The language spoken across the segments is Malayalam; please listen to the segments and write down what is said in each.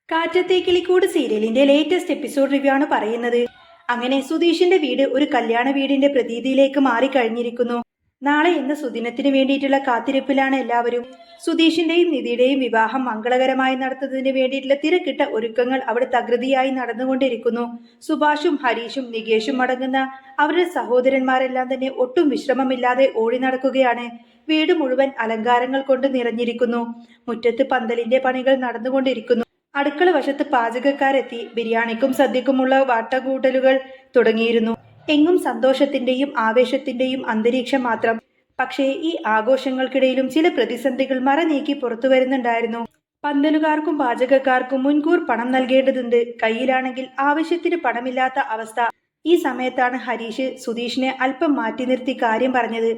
കാറ്റത്തെ കിളിക്കൂട് സീരിയലിന്റെ ലേറ്റസ്റ്റ് എപ്പിസോഡ് റിവ്യൂ ആണ് പറയുന്നത്. അങ്ങനെ സുധീഷിന്റെ വീട് ഒരു കല്യാണ വീടിന്റെ പ്രതീതിയിലേക്ക് മാറിക്കഴിഞ്ഞിരിക്കുന്നു. നാളെ എന്ന സുദിനത്തിന് വേണ്ടിയിട്ടുള്ള കാത്തിരിപ്പിലാണ് എല്ലാവരും. സുധീഷിന്റെയും നിധിയുടെയും വിവാഹം മംഗളകരമായി നടത്തുന്നതിന് വേണ്ടിയിട്ടുള്ള തിരക്കിട്ട ഒരുക്കങ്ങൾ അവിടെ തകൃതിയായി നടന്നുകൊണ്ടിരിക്കുന്നു. സുഭാഷും ഹരീഷും നികേഷും അടങ്ങുന്ന അവരുടെ സഹോദരന്മാരെല്ലാം തന്നെ ഒട്ടും വിശ്രമമില്ലാതെ ഓടി നടക്കുകയാണ്. വീട് മുഴുവൻ അലങ്കാരങ്ങൾ കൊണ്ട് നിറഞ്ഞിരിക്കുന്നു. മുറ്റത്ത് പന്തലിന്റെ പണികൾ നടന്നുകൊണ്ടിരിക്കുന്നു. അടുക്കള വശത്ത് പാചകക്കാരെത്തി ബിരിയാണിക്കും സദ്യക്കുമുള്ള വാട്ടകൂട്ടലുകൾ തുടങ്ങിയിരുന്നു. എങ്ങും സന്തോഷത്തിന്റെയും ആവേശത്തിന്റെയും അന്തരീക്ഷം മാത്രം. പക്ഷേ ഈ ആഘോഷങ്ങൾക്കിടയിലും ചില പ്രതിസന്ധികൾ മറനീക്കി പുറത്തു വരുന്നുണ്ടായിരുന്നു. പന്തലുകാർക്കും പാചകക്കാർക്കും മുൻകൂർ പണം നൽകേണ്ടതുണ്ട്. കയ്യിലാണെങ്കിൽ ആവശ്യത്തിന് പണമില്ലാത്ത അവസ്ഥ. ഈ സമയത്താണ് ഹരീഷ് സുധീഷിനെ അല്പം മാറ്റി നിർത്തി കാര്യം പറഞ്ഞത്.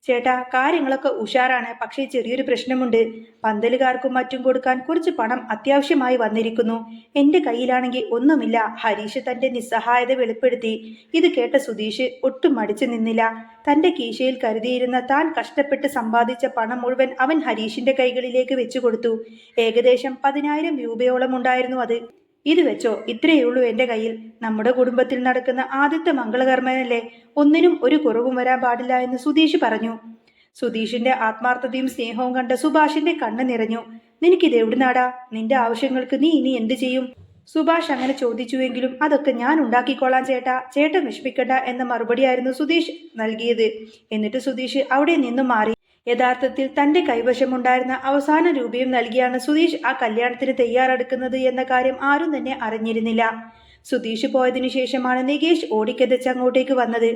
ചേട്ടാ, കാര്യങ്ങളൊക്കെ ഉഷാറാണ്, പക്ഷേ ചെറിയൊരു പ്രശ്നമുണ്ട്. പന്തലുകാർക്കും മറ്റും കൊടുക്കാൻ കുറച്ച് പണം അത്യാവശ്യമായി വന്നിരിക്കുന്നു. എന്റെ കയ്യിലാണെങ്കിൽ ഒന്നുമില്ല. ഹരീഷ് തന്റെ നിസ്സഹായത വെളിപ്പെടുത്തി. ഇത് കേട്ട സുധീഷ് ഒട്ടും മടിച്ചു നിന്നില്ല. തന്റെ കീശയിൽ കരുതിയിരുന്ന താൻ കഷ്ടപ്പെട്ട് സമ്പാദിച്ച പണം മുഴുവൻ അവൻ ഹരീഷിന്റെ കൈകളിലേക്ക് വെച്ചു കൊടുത്തു. ഏകദേശം 10,000 രൂപയോളം ഉണ്ടായിരുന്നു അത്. ഇത് വെച്ചോ, ഇത്രയുള്ളൂ എന്റെ കയ്യിൽ. നമ്മുടെ കുടുംബത്തിൽ നടക്കുന്ന ആദ്യത്തെ മംഗളകർമ്മനല്ലേ, ഒന്നിനും ഒരു കുറവും വരാൻ പാടില്ല എന്ന് സുധീഷ് പറഞ്ഞു. സുധീഷിന്റെ ആത്മാർത്ഥതയും സ്നേഹവും കണ്ട സുഭാഷിന്റെ കണ്ണ് നിറഞ്ഞു. നിനക്കിത് എവിടുന്നാടാ? നിന്റെ ആവശ്യങ്ങൾക്ക് നീ ഇനി എന്ത് ചെയ്യും? സുഭാഷ് അങ്ങനെ ചോദിച്ചുവെങ്കിലും അതൊക്കെ ഞാൻ ഉണ്ടാക്കിക്കോളാം ചേട്ടാ, ചേട്ടൻ വിഷമിക്കണ്ട എന്ന മറുപടിയായിരുന്നു സുധീഷ് നൽകിയത്. എന്നിട്ട് സുധീഷ് അവിടെ നിന്നും മാറി. യഥാർത്ഥത്തിൽ തന്റെ കൈവശമുണ്ടായിരുന്ന അവസാന രൂപയും നൽകിയാണ് സുധീഷ് ആ കല്യാണത്തിന് തയ്യാറെടുക്കുന്നത് എന്ന കാര്യം ആരും തന്നെ അറിഞ്ഞിരുന്നില്ല. സുധീഷ് പോയതിനു ശേഷമാണ് നികേഷ് ഓടിക്കെതച്ച് അങ്ങോട്ടേക്ക് വന്നത്.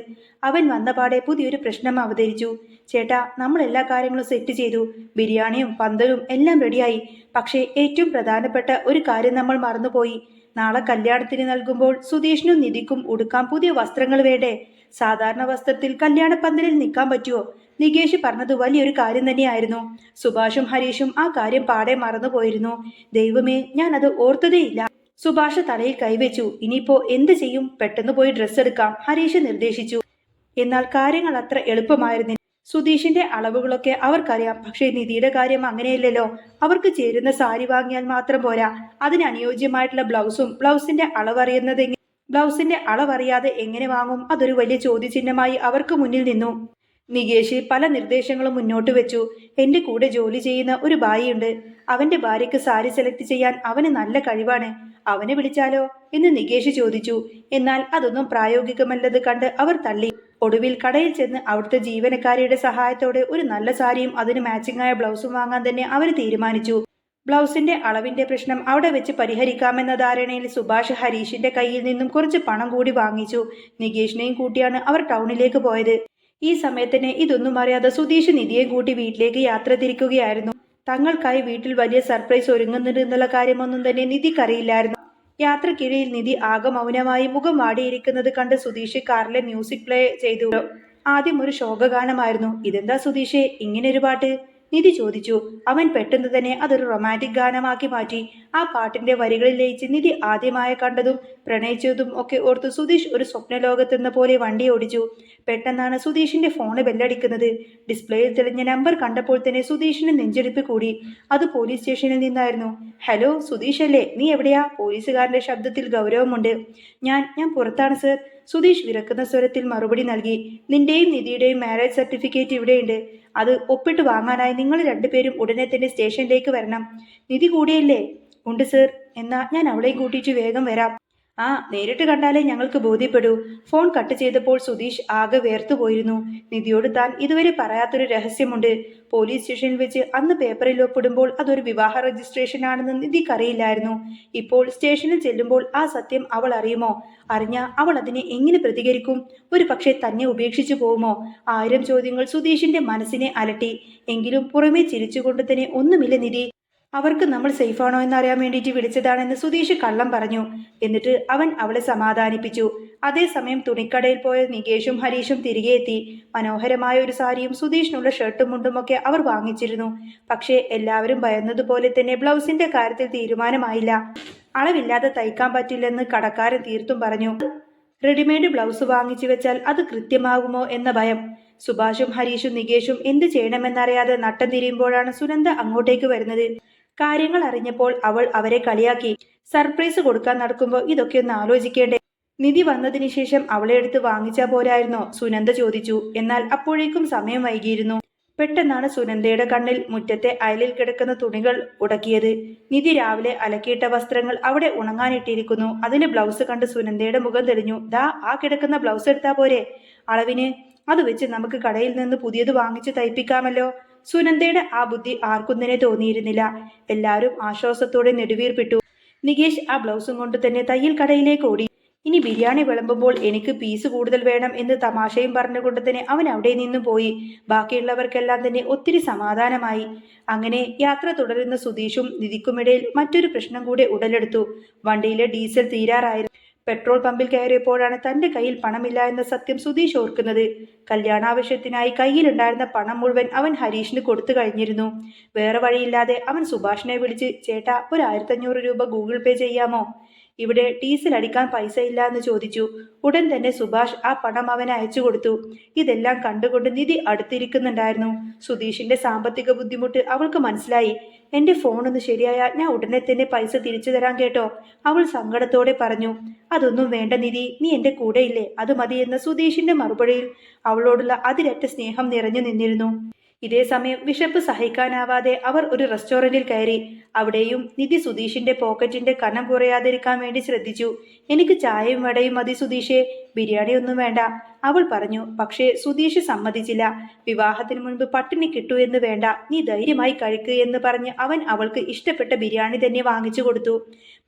അവൻ വന്നപാടെ പുതിയൊരു പ്രശ്നം അവതരിച്ചു. ചേട്ടാ, നമ്മൾ എല്ലാ കാര്യങ്ങളും സെറ്റ് ചെയ്തു. ബിരിയാണിയും പന്തലും എല്ലാം റെഡിയായി. പക്ഷേ ഏറ്റവും പ്രധാനപ്പെട്ട ഒരു കാര്യം നമ്മൾ മറന്നുപോയി. നാളെ കല്യാണത്തിന് നൽകുമ്പോൾ സുധീഷിനും നിധിക്കും ഉടുക്കാൻ പുതിയ വസ്ത്രങ്ങൾ വേണ്ടേ? സാധാരണ വസ്ത്രത്തിൽ കല്യാണ പന്തലിൽ നിൽക്കാൻ പറ്റുമോ? നികേഷ് പറഞ്ഞത് വലിയൊരു കാര്യം തന്നെയായിരുന്നു. സുഭാഷും ഹരീഷും ആ കാര്യം പാടെ മറന്നുപോയിരുന്നു. ദൈവമേ, ഞാൻ അത് ഓർത്തതേയില്ല. സുഭാഷ് തലയിൽ കൈവച്ചു. ഇനിയിപ്പോ എന്ത് ചെയ്യും? പെട്ടെന്ന് പോയി ഡ്രസ്സ് എടുക്കാം, ഹരീഷ് നിർദ്ദേശിച്ചു. എന്നാൽ കാര്യങ്ങൾ അത്ര എളുപ്പമായിരുന്നില്ല. സുധീഷിന്റെ അളവുകളൊക്കെ അവർക്കറിയാം. പക്ഷേ നിധിയുടെ കാര്യം അങ്ങനെയല്ലല്ലോ. അവർക്ക് ചേരുന്ന സാരി വാങ്ങിയാൽ മാത്രം പോരാ, അതിന് അനുയോജ്യമായിട്ടുള്ള ബ്ലൗസിന്റെ അളവറിയാതെ എങ്ങനെ വാങ്ങും? അതൊരു വലിയ ചോദ്യചിഹ്നമായി അവർക്ക് മുന്നിൽ നിന്നു. നികേഷ് പല നിർദ്ദേശങ്ങളും മുന്നോട്ട് വെച്ചു. എന്റെ കൂടെ ജോലി ചെയ്യുന്ന ഒരു ഭായിയുണ്ട്. അവന്റെ ഭാര്യയ്ക്ക് സാരി സെലക്ട് ചെയ്യാൻ അവന് നല്ല കഴിവാണ്. അവനെ വിളിച്ചാലോ എന്ന് നികേഷ് ചോദിച്ചു. എന്നാൽ അതൊന്നും പ്രായോഗികമല്ലത് കണ്ട് അവർ തള്ളി. ഒടുവിൽ കടയിൽ ചെന്ന് അവിടുത്തെ ജീവനക്കാരിയുടെ സഹായത്തോടെ ഒരു നല്ല സാരിയും അതിന് മാച്ചിങ്ങായ ബ്ലൗസും വാങ്ങാൻ തന്നെ അവർ തീരുമാനിച്ചു. ബ്ലൗസിന്റെ അളവിന്റെ പ്രശ്നം അവിടെ വെച്ച് പരിഹരിക്കാമെന്ന ധാരണയിൽ സുഭാഷ് ഹരീഷിന്റെ കയ്യിൽ നിന്നും കുറച്ച് പണം കൂടി വാങ്ങിച്ചു. നികേഷിനെയും കൂട്ടിയാണ് അവർ ടൗണിലേക്ക് പോയത്. ഈ സമയത്തിന് ഇതൊന്നും അറിയാതെ സുധീഷ് നിധിയെ കൂട്ടി വീട്ടിലേക്ക് യാത്ര തിരിക്കുകയായിരുന്നു. തങ്ങൾക്കായി വീട്ടിൽ വലിയ സർപ്രൈസ് ഒരുങ്ങുന്നുണ്ട് എന്നുള്ള കാര്യമൊന്നും തന്നെ നിധിക്കറിയില്ലായിരുന്നു. യാത്രക്കിടയിൽ നിധി ആകെ മൗനമായി മുഖം വാടിയിരിക്കുന്നത് കണ്ട് സുധീഷ് കാറിലെ മ്യൂസിക് പ്ലേ ചെയ്തു. ആദ്യം ഒരു ശോകഗാനമായിരുന്നു. ഇതെന്താ സുധീഷേ, ഇങ്ങനൊരു പാട്ട്? നിധി ചോദിച്ചു. അവൻ പെട്ടെന്ന് തന്നെ അതൊരു റൊമാൻറ്റിക് ഗാനമാക്കി മാറ്റി. ആ പാട്ടിന്റെ വരികളിൽ ലയിച്ച് നിധി ആദ്യമായി കണ്ടതും പ്രണയിച്ചതും ഒക്കെ ഓർത്ത് സുധീഷ് ഒരു സ്വപ്നലോകത്തെന്ന പോലെ വണ്ടി ഓടിച്ചു. പെട്ടെന്നാണ് സുധീഷിന്റെ ഫോണ് ബെല്ലടിക്കുന്നത്. ഡിസ്പ്ലേയിൽ തെളിഞ്ഞ നമ്പർ കണ്ടപ്പോൾ തന്നെ സുധീഷിന് നെഞ്ചെടുപ്പ് കൂടി. അത് പോലീസ് സ്റ്റേഷനിൽ നിന്നായിരുന്നു. ഹലോ, സുധീഷ് അല്ലേ? നീ എവിടെയാ? പോലീസുകാരന്റെ ശബ്ദത്തിൽ ഗൗരവമുണ്ട്. ഞാൻ പുറത്താണ് സർ. സുധീഷ് വിറക്കുന്ന സ്വരത്തിൽ മറുപടി നൽകി. നിന്റെയും നിധിയുടെയും മാരേജ് സർട്ടിഫിക്കറ്റ് ഇവിടെയുണ്ട്. അത് ഒപ്പിട്ട് വാങ്ങാനായി നിങ്ങൾ രണ്ടുപേരും ഉടനെ തന്നെ സ്റ്റേഷനിലേക്ക് വരണം. നിധി കൂടിയല്ലേ? ഉണ്ട് സർ. എന്നാ ഞാൻ അവളെയും കൂട്ടിയിട്ട് വേഗം വരാം. ആ, നേരിട്ട് കണ്ടാലേ ഞങ്ങൾക്ക് ബോധ്യപ്പെടൂ. ഫോൺ കട്ട് ചെയ്തപ്പോൾ സുധീഷ് ആകെ വേർത്തുപോയിരുന്നു. നിധിയോട് താൻ ഇതുവരെ പറയാത്തൊരു രഹസ്യമുണ്ട്. പോലീസ് സ്റ്റേഷനിൽ വെച്ച് അന്ന് പേപ്പറിൽ ഒപ്പിടുമ്പോൾ അതൊരു വിവാഹ രജിസ്ട്രേഷൻ ആണെന്ന് നിധിക്കറിയില്ലായിരുന്നു. ഇപ്പോൾ സ്റ്റേഷനിൽ ചെല്ലുമ്പോൾ ആ സത്യം അവൾ അറിയുമോ? അറിഞ്ഞാൽ അവൾ അതിനെ എങ്ങനെ പ്രതികരിക്കും? ഒരു പക്ഷേ തന്നെ ഉപേക്ഷിച്ചു പോകുമോ? 1000 ചോദ്യങ്ങൾ സുധീഷിന്റെ മനസ്സിനെ അലട്ടി. എങ്കിലും പുറമേ ചിരിച്ചുകൊണ്ട് തന്നെ ഒന്നുമില്ല നിധി, അവർക്ക് നമ്മൾ സേഫാണോ എന്നറിയാൻ വേണ്ടിയിട്ട് വിളിച്ചതാണെന്ന് സുധീഷ് കള്ളം പറഞ്ഞു. എന്നിട്ട് അവൻ അവളെ സമാധാനിപ്പിച്ചു. അതേസമയം തുണിക്കടയിൽ പോയ നികേഷും ഹരീഷും തിരികെ എത്തി. മനോഹരമായ ഒരു സാരിയും സുധീഷിനുള്ള ഷർട്ടും മുണ്ടുമൊക്കെ അവർ വാങ്ങിച്ചിരുന്നു. പക്ഷേ എല്ലാവരും ഭയന്നതുപോലെ തന്നെ ബ്ലൗസിന്റെ കാര്യത്തിൽ തീരുമാനമായില്ല. അളവില്ലാതെ തയ്ക്കാൻ പറ്റില്ലെന്ന് കടക്കാരൻ തീർത്തും പറഞ്ഞു. റെഡിമെയ്ഡ് ബ്ലൗസ് വാങ്ങിച്ചു വെച്ചാൽ അത് കൃത്യമാകുമോ എന്ന ഭയം. സുഭാഷും ഹരീഷും നികേഷും എന്ത് ചെയ്യണമെന്നറിയാതെ നട്ടം തിരിയുമ്പോഴാണ് സുനന്ദ അങ്ങോട്ടേക്ക് വരുന്നത്. കാര്യങ്ങൾ അറിഞ്ഞപ്പോൾ അവൾ അവരെ കളിയാക്കി. സർപ്രൈസ് കൊടുക്കാൻ നടക്കുമ്പോൾ ഇതൊക്കെ ഒന്ന് ആലോചിക്കേണ്ടേ? നിധി വന്നതിന് ശേഷം അവളെ എടുത്ത് വാങ്ങിച്ചാ പോരായിരുന്നോ? സുനന്ദ ചോദിച്ചു. എന്നാൽ അപ്പോഴേക്കും സമയം വൈകിയിരുന്നു. പെട്ടെന്നാണ് സുനന്ദയുടെ കണ്ണിൽ മുറ്റത്തെ അയലിൽ കിടക്കുന്ന തുണികൾ ഉടക്കിയത്. നിധി രാവിലെ അലക്കിയിട്ട വസ്ത്രങ്ങൾ അവിടെ ഉണങ്ങാനിട്ടിരിക്കുന്നു. അതിലെ ബ്ലൗസ് കണ്ട് സുനന്ദയുടെ മുഖം തെളിഞ്ഞു. ദാ ആ കിടക്കുന്ന ബ്ലൗസ് എടുത്താ പോരെ അളവിന്? അത് വെച്ച് നമുക്ക് കടയിൽ നിന്ന് പുതിയത് വാങ്ങിച്ച് തയ്പ്പിക്കാമല്ലോ. സുനന്ദയുടെ ആ ബുദ്ധി ആർക്കും തന്നെ തോന്നിയിരുന്നില്ല. എല്ലാവരും ആശ്വാസത്തോടെ നെടുവീർപ്പിട്ടു. നികേഷ് ആ ബ്ലൗസും കൊണ്ട് തന്നെ തയ്യൽ കടയിലേക്ക് ഓടി. ഇനി ബിരിയാണി വിളമ്പുമ്പോൾ എനിക്ക് പീസ് കൂടുതൽ വേണം എന്ന് തമാശയും പറഞ്ഞുകൊണ്ട് തന്നെ അവൻ അവിടെ നിന്നും പോയി. ബാക്കിയുള്ളവർക്കെല്ലാം തന്നെ ഒത്തിരി സമാധാനമായി. അങ്ങനെ യാത്ര തുടരുന്ന സുധീഷും നിധിക്കുമിടയിൽ മറ്റൊരു പ്രശ്നം കൂടെ ഉടലെടുത്തു. വണ്ടിയിലെ ഡീസൽ തീരാറായിരുന്നു. പെട്രോൾ പമ്പിൽ കയറിയപ്പോഴാണ് തന്റെ കയ്യിൽ പണമില്ല എന്ന സത്യം സുധീഷ് ഓർക്കുന്നത്. കല്യാണാവശ്യത്തിനായി കയ്യിലുണ്ടായിരുന്ന പണം മുഴുവൻ അവൻ ഹരീഷിന് കൊടുത്തു കഴിഞ്ഞിരുന്നു. വേറെ വഴിയില്ലാതെ അവൻ സുഭാഷിനെ വിളിച്ച്, ചേട്ടാ, ഒരു 1500 രൂപ ഗൂഗിൾ പേ ചെയ്യാമോ? ഇവിടെ ഡീസൽ അടിക്കാൻ പൈസ ഇല്ല എന്ന് ചോദിച്ചു. ഉടൻ തന്നെ സുഭാഷ് ആ പണം അവന് അയച്ചു കൊടുത്തു. ഇതെല്ലാം കണ്ടുകൊണ്ട് നിധി അടുത്തിരിക്കുന്നുണ്ടായിരുന്നു. സുധീഷിന്റെ സാമ്പത്തിക ബുദ്ധിമുട്ട് അവൾക്ക് മനസ്സിലായി. എന്റെ ഫോണൊന്ന് ശരിയായാൽ ഞാൻ ഉടനെ തന്നെ പൈസ തിരിച്ചു തരാൻ കേട്ടോ, അവൾ സങ്കടത്തോടെ പറഞ്ഞു. അതൊന്നും വേണ്ട നിധി, നീ എന്റെ കൂടെയില്ലേ, അത് മതി എന്ന സുധീഷിന്റെ മറുപടിയിൽ അവളോടുള്ള അതിരറ്റ സ്നേഹം നിറഞ്ഞു നിന്നിരുന്നു. ഇതേ സമയം വിശപ്പ് സഹിക്കാനാവാതെ അവർ ഒരു റെസ്റ്റോറന്റിൽ കയറി. അവിടെയും നിധി സുധീഷിന്റെ പോക്കറ്റിന്റെ കനം കുറയാതിരിക്കാൻ വേണ്ടി ശ്രദ്ധിച്ചു. എനിക്ക് ചായയും വടയും മതി സുധീഷേ, ബിരിയാണി ഒന്നും വേണ്ട, അവൾ പറഞ്ഞു. പക്ഷേ സുധീഷ് സമ്മതിച്ചില്ല. വിവാഹത്തിന് മുൻപ് പട്ടിണി കിട്ടൂ എന്ന് വേണ്ട, നീ ധൈര്യമായി കഴിക്കുക എന്ന് പറഞ്ഞ് അവൻ അവൾക്ക് ഇഷ്ടപ്പെട്ട ബിരിയാണി തന്നെ വാങ്ങിച്ചു കൊടുത്തു.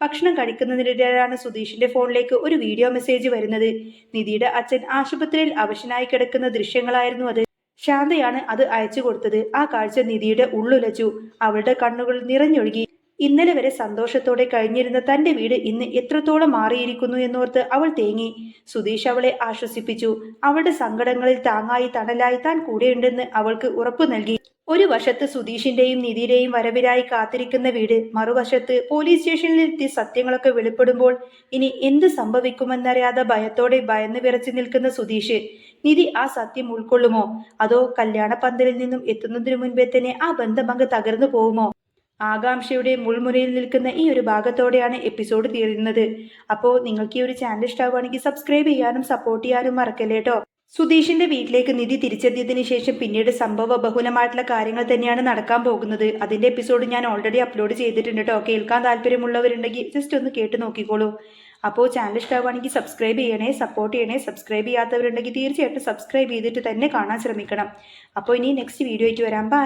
ഭക്ഷണം കഴിക്കുന്നതിനിടെയാണ് സുധീഷിന്റെ ഫോണിലേക്ക് ഒരു വീഡിയോ മെസ്സേജ് വരുന്നത്. നിധിയുടെ അച്ഛൻ ആശുപത്രിയിൽ അവശനായി കിടക്കുന്ന ദൃശ്യങ്ങളായിരുന്നു അത്. ശാന്തയാണ് അത് അയച്ചു കൊടുത്തത്. ആ കാഴ്ച നിധിയുടെ ഉള്ളുലച്ചു. അവളുടെ കണ്ണുകൾ നിറഞ്ഞൊഴുകി. ഇന്നലെ വരെ സന്തോഷത്തോടെ കഴിഞ്ഞിരുന്ന തന്റെ വീട് ഇന്ന് എത്രത്തോളം മാറിയിരിക്കുന്നു എന്നോർത്ത് അവൾ തേങ്ങി. സുധീഷ് അവളെ ആശ്വസിപ്പിച്ചു. അവളുടെ സങ്കടങ്ങളിൽ താങ്ങായി തണലായി താൻ കൂടെയുണ്ടെന്ന് അവൾക്ക് ഉറപ്പു നൽകി. ഒരു വശത്ത് സുധീഷിന്റെയും നിധിയുടെയും വരവിനായി കാത്തിരിക്കുന്ന വീട്, മറുവശത്ത് പോലീസ് സ്റ്റേഷനിലെത്തി സത്യങ്ങളൊക്കെ വെളിപ്പെടുമ്പോൾ ഇനി എന്ത് സംഭവിക്കുമെന്നറിയാതെ ഭയത്തോടെ ഭയന്ന് വിറച്ചു നിൽക്കുന്ന സുധീഷ്. നിധി ആ സത്യം ഉൾക്കൊള്ളുമോ? അതോ കല്യാണ പന്തലിൽ നിന്നും എത്തുന്നതിനു മുൻപേ തന്നെ ആ ബന്ധമങ്ങ് തകർന്നു പോകുമോ? ആകാംക്ഷയുടെ മുൾമുനയിൽ നിൽക്കുന്ന ഈ ഒരു ഭാഗത്തോടെയാണ് എപ്പിസോഡ് തീരുന്നത്. അപ്പോൾ നിങ്ങൾക്ക് ഈ ഒരു ചാനൽ ഇഷ്ടമാവുകയാണെങ്കിൽ സബ്സ്ക്രൈബ് ചെയ്യാനും സപ്പോർട്ട് ചെയ്യാനും മറക്കല്ലേ കേട്ടോ. സുധീഷിന്റെ വീട്ടിലേക്ക് നിധി തിരിച്ചെത്തിയതിനു ശേഷം പിന്നീട് സംഭവ ബഹുലമായിട്ടുള്ള കാര്യങ്ങൾ തന്നെയാണ് നടക്കാൻ പോകുന്നത്. അതിന്റെ എപ്പിസോഡ് ഞാൻ ഓൾറെഡി അപ്ലോഡ് ചെയ്തിട്ടുണ്ട് കേട്ടോ. കേൾക്കാൻ താല്പര്യമുള്ളവരുണ്ടെങ്കിൽ ജസ്റ്റ് ഒന്ന് കേട്ട് നോക്കിക്കോളൂ. അപ്പോൾ ചാനൽ ഇഷ്ടമാവുകയാണെങ്കിൽ സബ്സ്ക്രൈബ് ചെയ്യണേ, സപ്പോർട്ട് ചെയ്യണേ. സബ്സ്ക്രൈബ് ചെയ്യാത്തവരുണ്ടെങ്കിൽ തീർച്ചയായിട്ടും സബ്സ്ക്രൈബ് ചെയ്തിട്ട് തന്നെ കാണാൻ ശ്രമിക്കണം. അപ്പോൾ ഇനി നെക്സ്റ്റ് വീഡിയോ ആയിട്ട് വരാം. ബൈ.